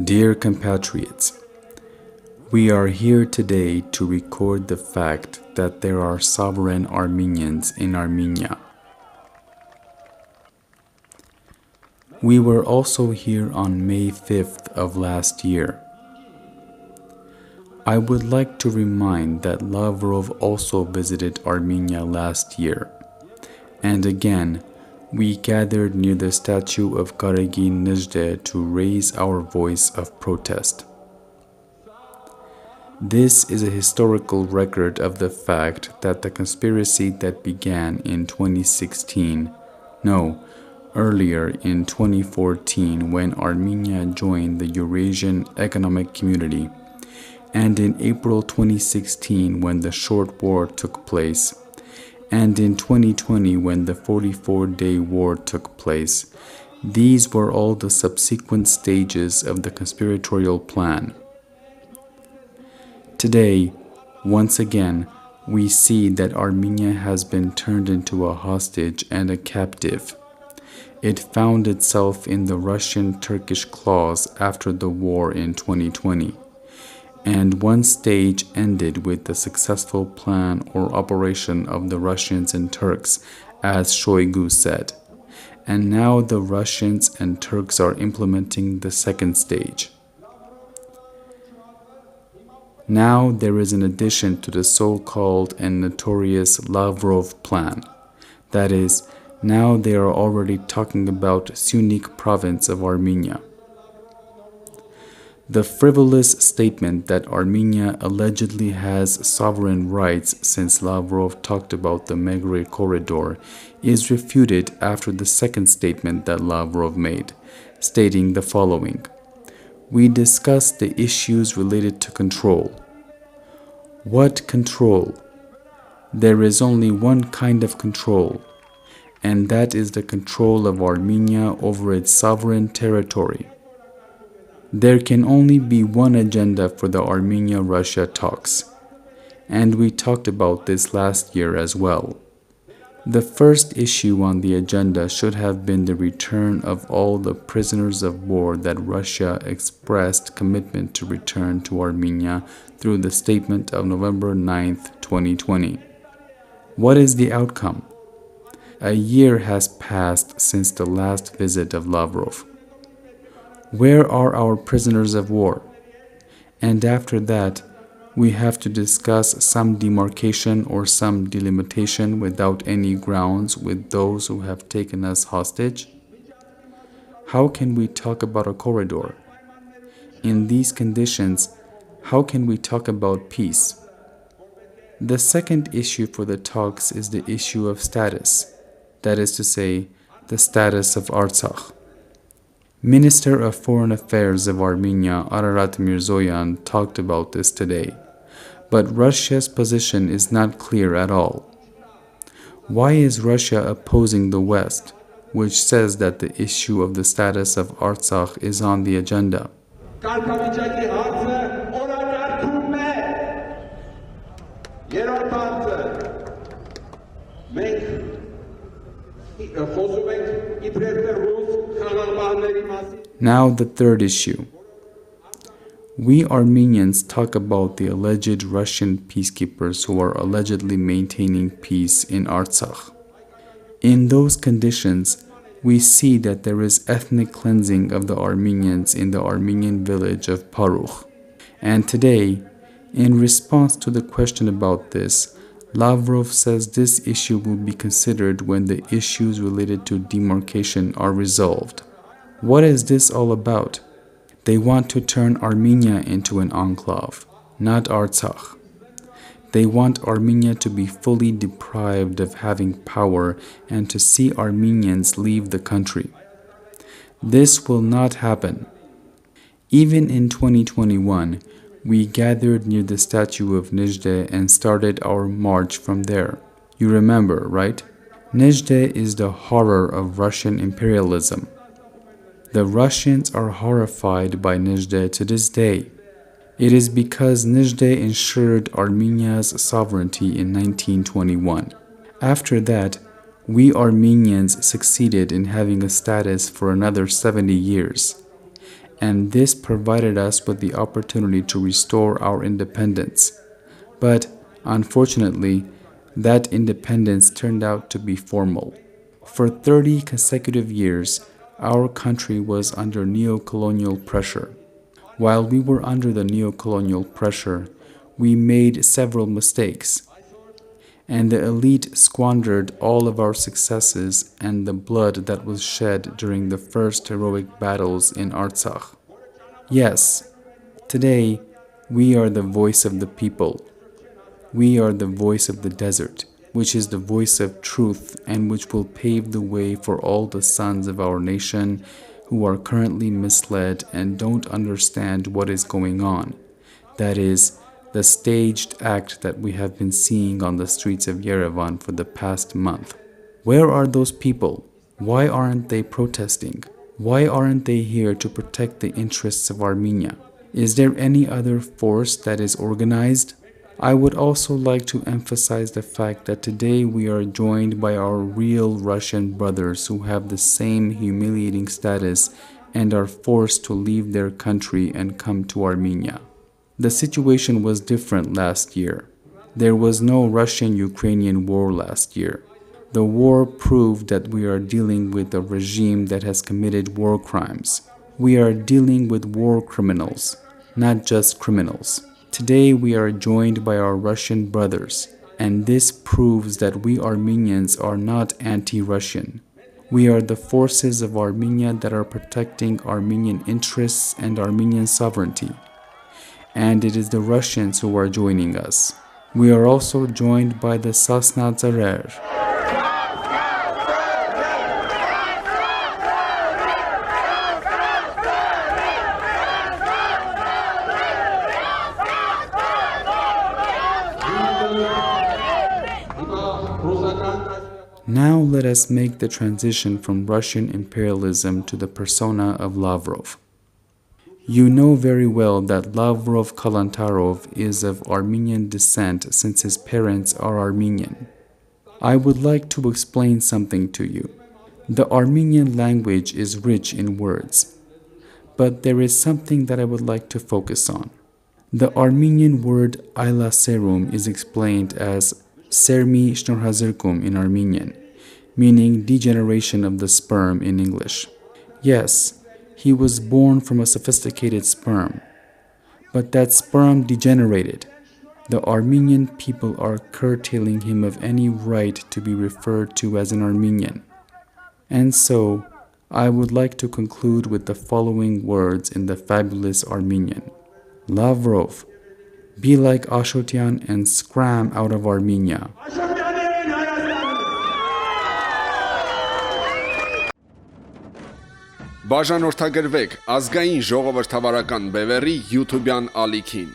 Dear compatriots, we are here today to record the fact that there are sovereign Armenians in Armenia. We were also here on May 5th of last year. I would like to remind that Lavrov also visited Armenia last year, and again, we gathered near the statue of Garegin Chugaszyan to raise our voice of protest. This is a historical record of the fact that the conspiracy that began in 2016, earlier in 2014 when Armenia joined the Eurasian Economic Community, and in April 2016 when the Short War took place, and in 2020 when the 44-day war took place. These were all the subsequent stages of the conspiratorial plan. Today, once again, we see that Armenia has been turned into a hostage and a captive. It found itself in the Russian-Turkish clause after the war in 2020. And one stage ended with the successful plan or operation of the Russians and Turks, as Shoigu said. And now the Russians and Turks are implementing the second stage. Now there is an addition to the so-called and notorious Lavrov plan. That is, now they are already talking about Syunik province of Armenia. The frivolous statement that Armenia allegedly has sovereign rights since Lavrov talked about the Megre corridor is refuted after the second statement that Lavrov made, stating the following: "We discussed the issues related to control." What control? There is only one kind of control, and that is the control of Armenia over its sovereign territory. There can only be one agenda for the Armenia-Russia talks, and we talked about this last year as well. The first issue on the agenda should have been the return of all the prisoners of war that Russia expressed commitment to return to Armenia through the statement of November 9th, 2020. What is the outcome? A year has passed since the last visit of Lavrov. Where are our prisoners of war? And after that, we have to discuss some demarcation or some delimitation without any grounds with those who have taken us hostage? How can we talk about a corridor? In these conditions, how can we talk about peace? The second issue for the talks is the issue of status, that is to say, the status of Artsakh. Minister of Foreign Affairs of Armenia, Ararat Mirzoyan, talked about this today. But Russia's position is not clear at all. Why is Russia opposing the West, which says that the issue of the status of Artsakh is on the agenda? Now the third issue. We Armenians talk about the alleged Russian peacekeepers who are allegedly maintaining peace in Artsakh. In those conditions, we see that there is ethnic cleansing of the Armenians in the Armenian village of Parukh. And today, in response to the question about this, Lavrov says this issue will be considered when the issues related to demarcation are resolved. What is this all about? They want to turn Armenia into an enclave, not Artsakh. They want Armenia to be fully deprived of having power and to see Armenians leave the country. This will not happen. Even in 2021, we gathered near the statue of Nijde and started our march from there. You remember, right? Nijde is the horror of Russian imperialism. The Russians are horrified by Nijde to this day. It is because Nijde ensured Armenia's sovereignty in 1921. After that, We Armenians succeeded in having a status for another 70 years, and this provided us with the opportunity to restore our independence. But, unfortunately, that independence turned out to be formal. For 30 consecutive years, our country was under neo-colonial pressure. While we were under the neo-colonial pressure, we made several mistakes, and the elite squandered all of our successes and the blood that was shed during the first heroic battles in Artsakh. Yes, today we are the voice of the people. We are the voice of the desert, which is the voice of truth and which will pave the way for all the sons of our nation who are currently misled and don't understand what is going on. That is, the staged act that we have been seeing on the streets of Yerevan for the past month. Where are those people? Why aren't they protesting? Why aren't they here to protect the interests of Armenia? Is there any other force that is organized? I would also like to emphasize the fact that today we are joined by our real Russian brothers who have the same humiliating status and are forced to leave their country and come to Armenia. The situation was different last year. There was no Russian-Ukrainian war last year. The war proved that we are dealing with a regime that has committed war crimes. We are dealing with war criminals, not just criminals. Today we are joined by our Russian brothers, and this proves that we Armenians are not anti-Russian. We are the forces of Armenia that are protecting Armenian interests and Armenian sovereignty. And it is the Russians who are joining us. We are also joined by the Sasna Tsrer. Now let us make the transition from Russian imperialism to the persona of Lavrov. You know very well that Lavrov Kalantarov is of Armenian descent since his parents are Armenian. I would like to explain something to you. The Armenian language is rich in words, but there is something that I would like to focus on. The Armenian word ayla serum is explained as sermi shnorhazirkum in Armenian, meaning degeneration of the sperm in English. Yes, he was born from a sophisticated sperm, but that sperm degenerated. The Armenian people are curtailing him of any right to be referred to as an Armenian. And so, I would like to conclude with the following words in the fabulous Armenian. Lavrov, be like Ashotyan and scram out of Armenia. Բաժանորդագրվեք ազգային ժողովրդավարական բևեռի YouTube-յան ալիքին։